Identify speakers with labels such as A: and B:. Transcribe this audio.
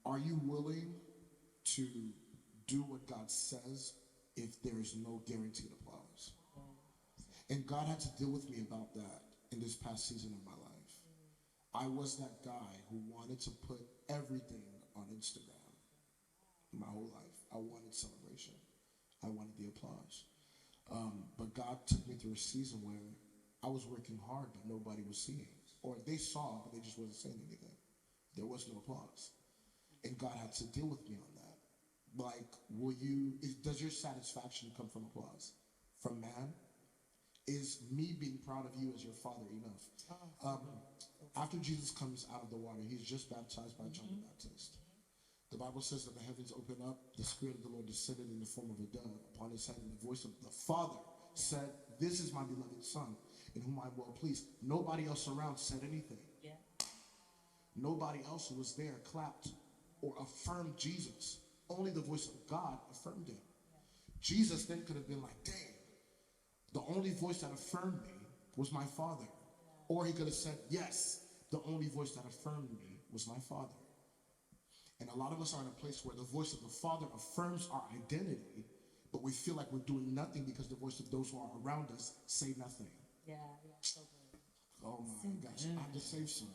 A: Are you willing to do what God says if there is no guaranteed applause? And God had to deal with me about that in this past season of my life. I was that guy who wanted to put everything on Instagram my whole life. I wanted celebration. I wanted the applause. But God took me through a season where I was working hard, but nobody was seeing. Or they saw, but they just wasn't saying anything. There was no applause. And God had to deal with me on that. Like, does your satisfaction come from applause? From man? Is me being proud of you as your father enough? After Jesus comes out of the water, he's just baptized by John the Baptist. The Bible says that the heavens opened up, the Spirit of the Lord descended in the form of a dove upon his head, and the voice of the Father said, "This is my beloved Son, in whom I am well pleased." Nobody else around said anything. Yeah. Nobody else who was there clapped or affirmed Jesus. Only the voice of God affirmed him. Yeah. Jesus then could have been like, dang, the only voice that affirmed me was my Father. Yeah. Or he could have said, yes, the only voice that affirmed me was my Father. And a lot of us are in a place where the voice of the Father affirms our identity, but we feel like we're doing nothing because the voice of those who are around us say nothing.
B: Yeah, so good.
A: Oh my gosh, I have to save some.